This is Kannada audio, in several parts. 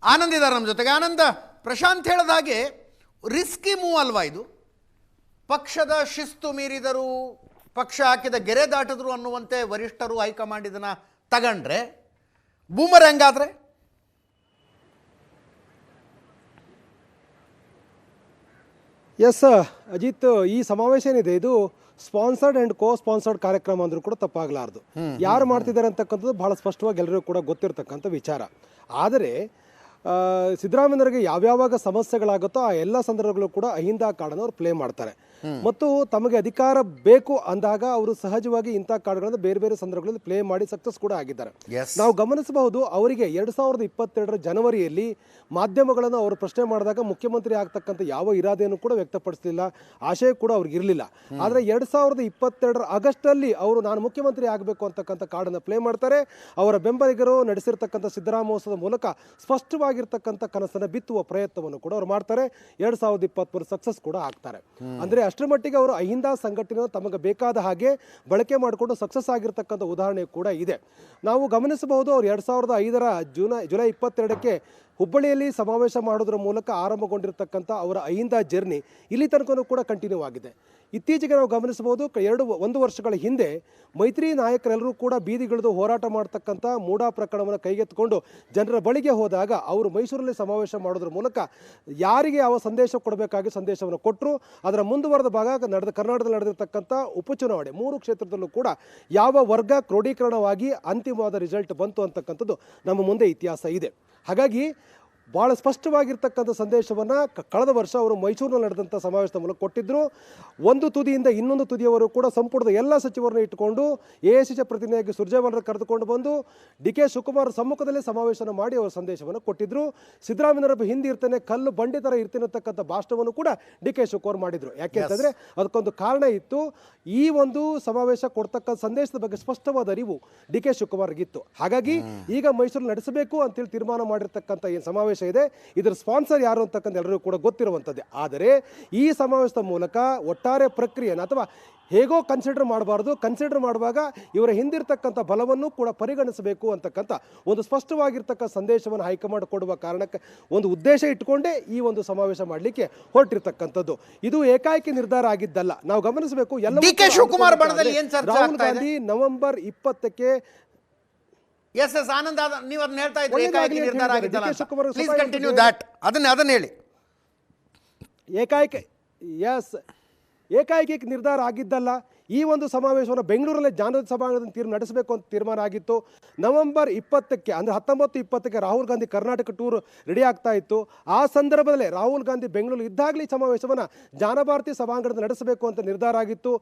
ಆನಂದ್ ಇದ್ದಾರೆ ನಮ್ಮ ಜೊತೆಗೆ. ಆನಂದ, ಪ್ರಶಾಂತ್ ಹೇಳಿದ ಹಾಗೆ ರಿಸ್ಕಿ ಮೂವ್ ಅಲ್ವಾ ಇದು? ಪಕ್ಷದ ಶಿಸ್ತು ಮೀರಿದರು, ಪಕ್ಷ ಹಾಕಿದ ಗೆರೆ ದಾಟಿದ್ರು ಅನ್ನುವಂತೆ ವರಿಷ್ಠರು ಹೈಕಮಾಂಡ್ ಇದನ್ನು ತಗೊಂಡ್ರೆ ಬೂಮರ್ ಹೆಂಗಾದ್ರೆ? ಎಸ್ ಅಜಿತ್, ಈ ಸಮಾವೇಶ ಏನಿದೆ ಇದು ಸ್ಪಾನ್ಸರ್ಡ್ ಆ್ಯಂಡ್ ಕೋ ಸ್ಪಾನ್ಸರ್ಡ್ ಕಾರ್ಯಕ್ರಮ ಅಂದರೂ ಕೂಡ ತಪ್ಪಾಗಲಾರ್ದು. ಯಾರು ಮಾಡ್ತಿದ್ದಾರೆ ಅಂತಕ್ಕಂಥದ್ದು ಭಾಳ ಸ್ಪಷ್ಟವಾಗಿ ಎಲ್ಲರಿಗೂ ಕೂಡ ಗೊತ್ತಿರತಕ್ಕಂಥ ವಿಚಾರ. ಆದರೆ ಸಿದ್ದರಾಮಯ್ಯನವರಿಗೆ ಯಾವ್ಯಾವಾಗ ಸಮಸ್ಯೆಗಳಾಗುತ್ತೋ ಆ ಎಲ್ಲ ಸಂದರ್ಭಗಳು ಕೂಡ ಅಹಿಂದ ಕಾರ್ಡನ್ನು ಅವ್ರು ಪ್ಲೇ ಮಾಡ್ತಾರೆ. ಮತ್ತು ತಮಗೆ ಅಧಿಕಾರ ಬೇಕು ಅಂದಾಗ ಅವರು ಸಹಜವಾಗಿ ಇಂಥ ಕಾರ್ಡ್ಗಳನ್ನು ಬೇರೆ ಬೇರೆ ಸಂದರ್ಭಗಳಲ್ಲಿ ಪ್ಲೇ ಮಾಡಿ ಸಕ್ಸಸ್ ಕೂಡ ಆಗಿದ್ದಾರೆ. ನಾವು ಗಮನಿಸಬಹುದು, ಅವರಿಗೆ 2022 ಜನವರಿಯಲ್ಲಿ ಮಾಧ್ಯಮಗಳನ್ನು ಅವರು ಪ್ರಶ್ನೆ ಮಾಡಿದಾಗ ಮುಖ್ಯಮಂತ್ರಿ ಆಗ್ತಕ್ಕಂಥ ಯಾವ ಇರಾದೆಯನ್ನು ಕೂಡ ವ್ಯಕ್ತಪಡಿಸಲಿಲ್ಲ, ಆಶಯ ಕೂಡ ಅವ್ರಿಗೆ ಇರಲಿಲ್ಲ. ಆದರೆ 2022 ಆಗಸ್ಟಲ್ಲಿ ಅವರು ನಾನು ಮುಖ್ಯಮಂತ್ರಿ ಆಗಬೇಕು ಅಂತಕ್ಕಂಥ ಕಾರ್ಡನ್ನು ಪ್ಲೇ ಮಾಡ್ತಾರೆ. ಅವರ ಬೆಂಬಲಿಗರು ನಡೆಸಿರ್ತಕ್ಕಂಥ ಸಿದ್ದರಾಮೋತ್ಸವದ ಮೂಲಕ ಸ್ಪಷ್ಟವಾಗಿರ್ತಕ್ಕಂಥ ಕನಸನ್ನು ಬಿತ್ತುವ ಪ್ರಯತ್ನವನ್ನು ಕೂಡ ಅವರು ಮಾಡ್ತಾರೆ. 2023 ಸಕ್ಸಸ್ ಕೂಡ ಆಗ್ತಾರೆ. ಅಂದರೆ ಅಷ್ಟರ ಮಟ್ಟಿಗೆ ಅವರು ಅಹಿಂದ ಸಂಘಟನೆ ತಮಗೆ ಬೇಕಾದ ಹಾಗೆ ಬಳಕೆ ಮಾಡಿಕೊಂಡು ಸಕ್ಸಸ್ ಆಗಿರ್ತಕ್ಕಂಥ ಉದಾಹರಣೆ ಕೂಡ ಇದೆ. ನಾವು ಗಮನಿಸಬಹುದು, ಅವರು 2005 ಜುಲೈ 22ಕ್ಕೆ ಹುಬ್ಬಳ್ಳಿಯಲ್ಲಿ ಸಮಾವೇಶ ಮಾಡೋದ್ರ ಮೂಲಕ ಆರಂಭಗೊಂಡಿರ್ತಕ್ಕಂಥ ಅವರ ಅಹಿಂದ ಜರ್ನಿ ಇಲ್ಲಿ ತನಕನೂ ಕೂಡ ಕಂಟಿನ್ಯೂ ಆಗಿದೆ. ಇತ್ತೀಚೆಗೆ ನಾವು ಗಮನಿಸಬಹುದು, 1 ವರ್ಷಗಳ ಹಿಂದೆ ಮೈತ್ರಿ ನಾಯಕರೆಲ್ಲರೂ ಕೂಡ ಬೀದಿಗಿಳಿದು ಹೋರಾಟ ಮಾಡ್ತಕ್ಕಂಥ ಮೂಡಾ ಪ್ರಕರಣವನ್ನು ಕೈಗೆತ್ತಿಕೊಂಡು ಜನರ ಬಳಿಗೆ ಹೋದಾಗ ಅವರು ಮೈಸೂರಲ್ಲಿ ಸಮಾವೇಶ ಮಾಡೋದ್ರ ಮೂಲಕ ಯಾರಿಗೆ ಯಾವ ಸಂದೇಶ ಕೊಡಬೇಕಾಗಿ ಸಂದೇಶವನ್ನು ಕೊಟ್ಟರು. ಅದರ ಮುಂದುವರೆದ ಭಾಗ ಕರ್ನಾಟಕದಲ್ಲಿ ನಡೆದಿರ್ತಕ್ಕಂಥ ಉಪಚುನಾವಣೆ 3 ಕ್ಷೇತ್ರದಲ್ಲೂ ಕೂಡ ಯಾವ ವರ್ಗ ಕ್ರೋಢೀಕರಣವಾಗಿ ಅಂತಿಮವಾದ ರಿಸಲ್ಟ್ ಬಂತು ಅಂತಕ್ಕಂಥದ್ದು ನಮ್ಮ ಮುಂದೆ ಇತಿಹಾಸ ಇದೆ. ಹಾಗಾಗಿ ಭಾಳ ಸ್ಪಷ್ಟವಾಗಿರ್ತಕ್ಕಂಥ ಸಂದೇಶವನ್ನು ಕಳೆದ ವರ್ಷ ಅವರು ಮೈಸೂರಿನಲ್ಲಿ ನಡೆದಂಥ ಸಮಾವೇಶದ ಮೂಲಕ ಕೊಟ್ಟಿದ್ದರು. ಒಂದು ತುದಿಯಿಂದ ಇನ್ನೊಂದು ತುದಿಯವರು ಕೂಡ ಸಂಪುಟದ ಎಲ್ಲ ಸಚಿವರನ್ನು ಇಟ್ಟುಕೊಂಡು ಎಐಸಿಸಿ ಪ್ರತಿನಿಧಿಯಾಗಿ ಸುರ್ಜೇವಾಲರನ್ನು ಕರೆದುಕೊಂಡು ಬಂದು ಡಿ ಕೆ ಶಿವಕುಮಾರ್ ಸಮ್ಮುಖದಲ್ಲೇ ಸಮಾವೇಶನ ಮಾಡಿ ಅವರ ಸಂದೇಶವನ್ನು ಕೊಟ್ಟಿದ್ದರು. ಸಿದ್ದರಾಮಯ್ಯರ ಹಿಂದೆ ಇರ್ತೇನೆ, ಕಲ್ಲು ಬಂಡೆ ಥರ ಇರ್ತೇನೆ ಅಂತಕ್ಕಂಥ ಭಾಷಣವನ್ನು ಕೂಡ ಡಿ ಕೆ ಶಿವಕುಮಾರ್ ಮಾಡಿದರು. ಯಾಕೆಂತಂದರೆ ಅದಕ್ಕೊಂದು ಕಾರಣ ಇತ್ತು. ಈ ಒಂದು ಸಮಾವೇಶ ಕೊಡ್ತಕ್ಕಂಥ ಸಂದೇಶದ ಬಗ್ಗೆ ಸ್ಪಷ್ಟವಾದ ಅರಿವು ಡಿ ಕೆ ಶಿವಕುಮಾರ್ಗಿತ್ತು. ಹಾಗಾಗಿ ಈಗ ಮೈಸೂರಲ್ಲಿ ನಡೆಸಬೇಕು ಅಂತೇಳಿ ತೀರ್ಮಾನ ಮಾಡಿರ್ತಕ್ಕಂಥ ಏನು ಸಮಾವೇಶ ಇದೆ, ಇದರ ಸ್ಪಾನ್ಸರ್ ಯಾರು ಅಂತಕ್ಕಂಥ ಎಲ್ಲರಿಗೂ ಕೂಡ ಗೊತ್ತಿರುವಂಥದ್ದೇ. ಆದರೆ ಈ ಸಮಾವೇಶದ ಮೂಲಕ ಒಟ್ಟಾರೆ ಪ್ರಕ್ರಿಯೆಯನ್ನು ಅಥವಾ ಹೇಗೋ ಕನ್ಸಿಡರ್ ಮಾಡಬಾರ್ದು, ಕನ್ಸಿಡರ್ ಮಾಡುವಾಗ ಇವರ ಹಿಂದಿರ್ತಕ್ಕಂಥ ಬಲವನ್ನು ಕೂಡ ಪರಿಗಣಿಸಬೇಕು ಅಂತಕ್ಕಂಥ ಒಂದು ಸ್ಪಷ್ಟವಾಗಿರ್ತಕ್ಕ ಸಂದೇಶವನ್ನು ಹೈಕಮಾಂಡ್ ಕೊಡುವ ಕಾರಣಕ್ಕೆ ಒಂದು ಉದ್ದೇಶ ಇಟ್ಟುಕೊಂಡೇ ಈ ಒಂದು ಸಮಾವೇಶ ಮಾಡಲಿಕ್ಕೆ ಹೊರಟಿರ್ತಕ್ಕಂಥದ್ದು. ಇದು ಏಕಾಏಕಿ ನಿರ್ಧಾರ ಆಗಿದ್ದಲ್ಲ. ನಾವು ಗಮನಿಸಬೇಕು, ಎಲ್ಲ ರಾಹುಲ್ ಗಾಂಧಿ ನವೆಂಬರ್ 20ಕ್ಕೆ ಆನಂದ್ ನೀವು ಅದನ್ನ ಹೇಳ್ತಾ ಇದ್ದೀರಿ, ಏಕಾಏಕಿ ನಿರ್ಧಾರ ಆಗಿದ್ದಲ್ಲ. ಪ್ಲೀಸ್ ಕಂಟಿನ್ಯೂ ದಟ್, ಅದನ್ನ ಹೇಳಿ. ಏಕಾಏಕಿ ನಿರ್ಧಾರ ಆಗಿದ್ದಲ್ಲ. ಈ ಒಂದು ಸಮಾವೇಶವನ್ನು ಬೆಂಗಳೂರಲ್ಲಿ ಜಾನಪದ ಸಭಾಂಗಣದಲ್ಲಿ ನಡೆಸಬೇಕು ಅಂತ ತೀರ್ಮಾನ ಆಗಿತ್ತು. ನವೆಂಬರ್ 20ಕ್ಕೆ ಅಂದರೆ 19-20ಕ್ಕೆ ರಾಹುಲ್ ಗಾಂಧಿ ಕರ್ನಾಟಕ ಟೂರ್ ರೆಡಿ ಆಗ್ತಾ ಇತ್ತು. ಆ ಸಂದರ್ಭದಲ್ಲೇ ರಾಹುಲ್ ಗಾಂಧಿ ಬೆಂಗಳೂರು ಇದ್ದಾಗಲೇ ಸಮಾವೇಶವನ್ನು ಜಾನಭಾರತಿ ಸಭಾಂಗಣದಲ್ಲಿ ನಡೆಸಬೇಕು ಅಂತ ನಿರ್ಧಾರ ಆಗಿತ್ತು.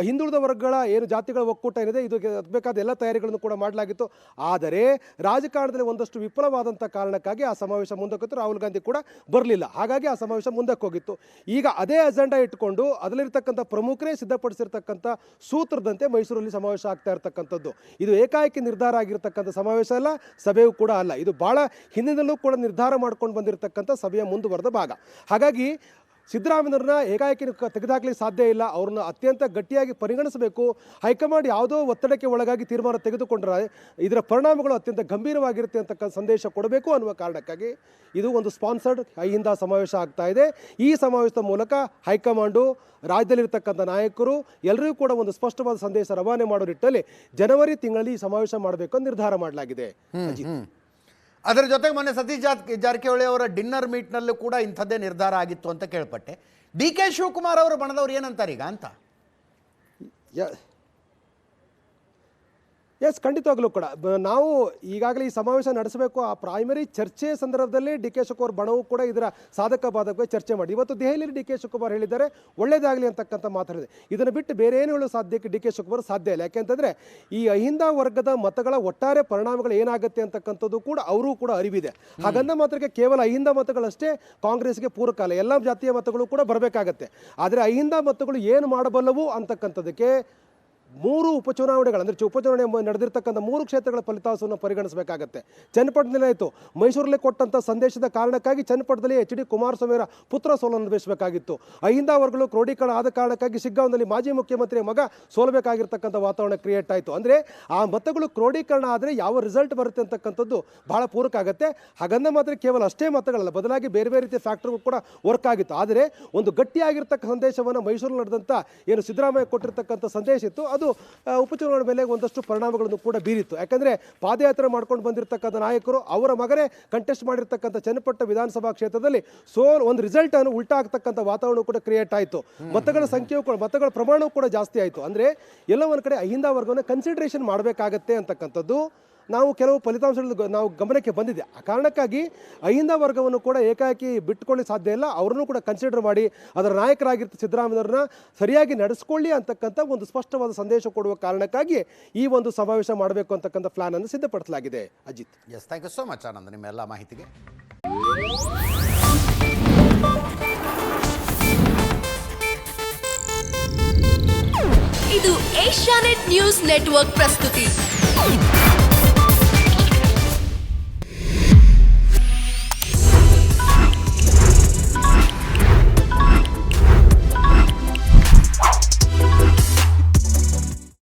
ಹಿಂದುಳಿದ ವರ್ಗಗಳ ಏನು ಜಾತಿಗಳ ಒಕ್ಕೂಟ ಏನಿದೆ, ಇದು ಬೇಕಾದ ಎಲ್ಲ ತಯಾರಿಗಳನ್ನು ಕೂಡ ಮಾಡಲಾಗಿತ್ತು. ಆದರೆ ರಾಜಕಾರಣದಲ್ಲಿ ಒಂದಷ್ಟು ವಿಫಲವಾದಂಥ ಕಾರಣಕ್ಕಾಗಿ ಆ ಸಮಾವೇಶ ಮುಂದಕ್ಕಿತ್ತು. ರಾಹುಲ್ ಗಾಂಧಿ ಕೂಡ ಬರಲಿಲ್ಲ. ಹಾಗಾಗಿ ಆ ಸಮಾವೇಶ ಮುಂದಕ್ಕೆ ಹೋಗಿತ್ತು. ಈಗ ಅದೇ ಅಜೆಂಡಾ ಇಟ್ಟುಕೊಂಡು ಅದರಲ್ಲಿರ್ತಕ್ಕಂಥ ಪ್ರಮುಖರೇ ಸಿದ್ಧಪಡಿಸಿರ್ತಕ್ಕಂಥ ಸೂತ್ರದಂತೆ ಮೈಸೂರಲ್ಲಿ ಸಮಾವೇಶ ಆಗ್ತಾ ಇರತಕ್ಕಂಥದ್ದು. ಇದು ಏಕಾಏಕಿ ನಿರ್ಧಾರ ಆಗಿರತಕ್ಕಂಥ ಸಮಾವೇಶ ಅಲ್ಲ, ಸಭೆಯೂ ಕೂಡ ಅಲ್ಲ. ಇದು ಬಹಳ ಹಿಂದಿನಲ್ಲೂ ಕೂಡ ನಿರ್ಧಾರ ಮಾಡ್ಕೊಂಡು ಬಂದಿರತಕ್ಕಂಥ ಸಭೆಯ ಮುಂದುವರೆದ ಭಾಗ. ಹಾಗಾಗಿ ಸಿದ್ದರಾಮಯ್ಯವ್ರನ್ನ ಏಕಾಏಕಿ ತೆಗೆದುಹಾಕಲಿಕ್ಕೆ ಸಾಧ್ಯ ಇಲ್ಲ. ಅವ್ರನ್ನ ಅತ್ಯಂತ ಗಟ್ಟಿಯಾಗಿ ಪರಿಗಣಿಸಬೇಕು. ಹೈಕಮಾಂಡ್ ಯಾವುದೋ ಒತ್ತಡಕ್ಕೆ ಒಳಗಾಗಿ ತೀರ್ಮಾನ ತೆಗೆದುಕೊಂಡ್ರೆ ಇದರ ಪರಿಣಾಮಗಳು ಅತ್ಯಂತ ಗಂಭೀರವಾಗಿರುತ್ತೆ ಅಂತಕ್ಕಂಥ ಸಂದೇಶ ಕೊಡಬೇಕು ಅನ್ನುವ ಕಾರಣಕ್ಕಾಗಿ ಇದು ಒಂದು ಸ್ಪಾನ್ಸರ್ಡ್ ಅಹಿಂದ ಸಮಾವೇಶ ಆಗ್ತಾ ಇದೆ. ಈ ಸಮಾವೇಶದ ಮೂಲಕ ಹೈಕಮಾಂಡು, ರಾಜ್ಯದಲ್ಲಿರ್ತಕ್ಕಂಥ ನಾಯಕರು ಎಲ್ಲರಿಗೂ ಕೂಡ ಒಂದು ಸ್ಪಷ್ಟವಾದ ಸಂದೇಶ ರವಾನೆ ಮಾಡೋ ನಿಟ್ಟಲ್ಲಿ ಜನವರಿ ತಿಂಗಳಲ್ಲಿ ಈ ಸಮಾವೇಶ ಮಾಡಬೇಕು ಅಂತ ನಿರ್ಧಾರ ಮಾಡಲಾಗಿದೆ. ಅದರ ಜೊತೆಗೆ ಮೊನ್ನೆ ಸತೀಶ್ ಜಾರಕಿಹೊಳಿ ಅವರ ಡಿನ್ನರ್ ಮೀಟ್ನಲ್ಲೂ ಕೂಡ ಇಂಥದ್ದೇ ನಿರ್ಧಾರ ಆಗಿತ್ತು ಅಂತ ಕೇಳ್ಪಟ್ಟೆ. ಡಿ ಕೆ ಶಿವಕುಮಾರ್ ಅವರು ಬಣದವ್ರು ಏನಂತಾರೆ ಈಗ ಅಂತ? ಎಸ್, ಖಂಡಿತವಾಗ್ಲೂ ಕೂಡ ನಾವು ಈಗಾಗಲೇ ಈ ಸಮಾವೇಶ ನಡೆಸಬೇಕು. ಆ ಪ್ರೈಮರಿ ಚರ್ಚೆ ಸಂದರ್ಭದಲ್ಲಿ ಡಿ ಕೆ ಶಿವಕುಮಾರ್ ಬಣವು ಕೂಡ ಇದರ ಸಾಧಕ ಬಾಧಕ ಚರ್ಚೆ ಮಾಡಿ ಇವತ್ತು ದೆಹಲಿಯಲ್ಲಿ ಡಿ ಕೆ ಶಿವಕುಮಾರ್ ಹೇಳಿದ್ದಾರೆ ಒಳ್ಳೇದಾಗಲಿ ಅಂತಕ್ಕಂಥ ಮಾತಾಡಿದೆ. ಇದನ್ನು ಬಿಟ್ಟು ಬೇರೆ ಏನು ಹೇಳೋ ಸಾಧ್ಯಕ್ಕೆ ಡಿ ಕೆ ಶಿವಕುಮಾರ್ ಸಾಧ್ಯ ಇಲ್ಲ. ಯಾಕೆಂತಂದರೆ ಈ ಅಹಿಂದ ವರ್ಗದ ಮತಗಳ ಒಟ್ಟಾರೆ ಪರಿಣಾಮಗಳು ಏನಾಗುತ್ತೆ ಅಂತಕ್ಕಂಥದ್ದು ಕೂಡ ಅವರೂ ಕೂಡ ಅರಿವಿದೆ. ಹಾಗಂದ ಮಾತ್ರಕ್ಕೆ ಕೇವಲ ಅಹಿಂದ ಮತಗಳಷ್ಟೇ ಕಾಂಗ್ರೆಸ್ಗೆ ಪೂರಕ ಅಲ್ಲ, ಎಲ್ಲ ಜಾತಿಯ ಮತಗಳು ಕೂಡ ಬರಬೇಕಾಗತ್ತೆ. ಆದರೆ ಅಹಿಂದ ಮತಗಳು ಏನು ಮಾಡಬಲ್ಲವು ಅಂತಕ್ಕಂಥದ್ದಕ್ಕೆ 3 ಉಪಚುನಾವಣೆಗಳು ಅಂದರೆ ಉಪಚುನಾವಣೆ ನಡೆದಿರ್ತಕ್ಕಂಥ 3 ಕ್ಷೇತ್ರಗಳ ಫಲಿತಾಂಶವನ್ನು ಪರಿಗಣಿಸಬೇಕಾಗತ್ತೆ. ಚನ್ನಪಟ್ಟಣದಲ್ಲಿ ಆಯಿತು, ಮೈಸೂರಲ್ಲಿ ಕೊಟ್ಟಂಥ ಸಂದೇಶದ ಕಾರಣಕ್ಕಾಗಿ ಚನ್ನಪಟ್ಟಣದಲ್ಲಿ HD ಕುಮಾರಸ್ವಾಮಿಯವರ ಪುತ್ರ ಸೋಲನ್ನು ಅನುಭವಿಸಬೇಕಾಗಿತ್ತು. ಅಹಿಂದವರ್ಗಗಳು ಕ್ರೋಢೀಕರಣ ಆದ ಕಾರಣಕ್ಕಾಗಿ ಶಿಗ್ಗಾಂವದಲ್ಲಿ ಮಾಜಿ ಮುಖ್ಯಮಂತ್ರಿ ಮಗ ಸೋಲಬೇಕಾಗಿರ್ತಕ್ಕಂಥ ವಾತಾವರಣ ಕ್ರಿಯೇಟ್ ಆಯಿತು. ಅಂದರೆ ಆ ಮತಗಳು ಕ್ರೋಢೀಕರಣ ಆದರೆ ಯಾವ ರಿಸಲ್ಟ್ ಬರುತ್ತೆ ಅಂತಕ್ಕಂಥದ್ದು ಬಹಳ ಪೂರಕ ಆಗುತ್ತೆ. ಹಾಗಂದ ಮಾತ್ರ ಕೇವಲ ಅಷ್ಟೇ ಮತಗಳಲ್ಲ, ಬದಲಾಗಿ ಬೇರೆ ಬೇರೆ ರೀತಿಯ ಫ್ಯಾಕ್ಟರ್ಗಳು ಕೂಡ ವರ್ಕ್ ಆಗಿತ್ತು. ಆದರೆ ಒಂದು ಗಟ್ಟಿಯಾಗಿರ್ತಕ್ಕ ಸಂದೇಶವನ್ನು ಮೈಸೂರಲ್ಲಿ ನಡೆದಂಥ ಏನು ಸಿದ್ದರಾಮಯ್ಯ ಕೊಟ್ಟಿರ್ತಕ್ಕಂಥ ಸಂದೇಶ ಇತ್ತು, ಅದು ಉಪಚುನಾವಣೆ ಮೇಲೆ ಒಂದಷ್ಟು ಪರಿಣಾಮಗಳನ್ನು ಕೂಡ ಬೀರಿತ್ತು. ಯಾಕಂದರೆ ಪಾದಯಾತ್ರೆ ಮಾಡ್ಕೊಂಡು ಬಂದಿರತಕ್ಕಂಥ ನಾಯಕರು ಅವರ ಮಗನೇ ಕಂಟೆಸ್ಟ್ ಮಾಡಿರ್ತಕ್ಕಂಥ ಚನ್ನಪಟ್ಟಣ ವಿಧಾನಸಭಾ ಕ್ಷೇತ್ರದಲ್ಲಿ ಒಂದು ರಿಸಲ್ಟ್ ಅನ್ನು ಉಲ್ಟಾ ಆಗ್ತಕ್ಕಂಥ ವಾತಾವರಣ ಕೂಡ ಕ್ರಿಯೇಟ್ ಆಯಿತು. ಮತಗಳ ಸಂಖ್ಯೆಯೂ ಕೂಡ ಮತಗಳ ಪ್ರಮಾಣವೂ ಕೂಡ ಜಾಸ್ತಿ ಆಯಿತು. ಅಂದರೆ ಎಲ್ಲ ಒಂದು ಕಡೆ ಅಹಿಂದ ವರ್ಗವನ್ನು ಕನ್ಸಿಡರೇಷನ್ ಮಾಡಬೇಕಾಗತ್ತೆ ಅಂತಕ್ಕಂಥದ್ದು ನಾವು ಕೆಲವು ಫಲಿತಾಂಶಗಳು ನಾವು ಗಮನಕ್ಕೆ ಬಂದಿದೆ. ಆ ಕಾರಣಕ್ಕಾಗಿ ಅಹಿಂದ ವರ್ಗವನ್ನು ಕೂಡ ಏಕಾಏಕಿ ಬಿಟ್ಟುಕೊಳ್ಳಿ ಸಾಧ್ಯ ಇಲ್ಲ. ಅವರನ್ನು ಕೂಡ ಕನ್ಸಿಡರ್ ಮಾಡಿ ಅದರ ನಾಯಕರಾಗಿರ್ತ ಸಿದ್ದರಾಮಯ್ಯವ್ರನ್ನ ಸರಿಯಾಗಿ ನಡೆಸ್ಕೊಳ್ಳಿ ಅಂತಕ್ಕಂಥ ಒಂದು ಸ್ಪಷ್ಟವಾದ ಸಂದೇಶ ಕೊಡುವ ಕಾರಣಕ್ಕಾಗಿ ಈ ಒಂದು ಸಮಾವೇಶ ಮಾಡಬೇಕು ಅಂತಕ್ಕಂಥ ಪ್ಲಾನ್ ಅನ್ನು ಸಿದ್ಧಪಡಿಸಲಾಗಿದೆ. Ajit. Yes, thank you so much Anand ನಿಮ್ಮ ಎಲ್ಲ ಮಾಹಿತಿಗೆ. ಇದು ಏಷ್ಯಾನೆಟ್ ನ್ಯೂಸ್ ನೆಟ್ವರ್ಕ್ ಪ್ರಸ್ತುತಿ.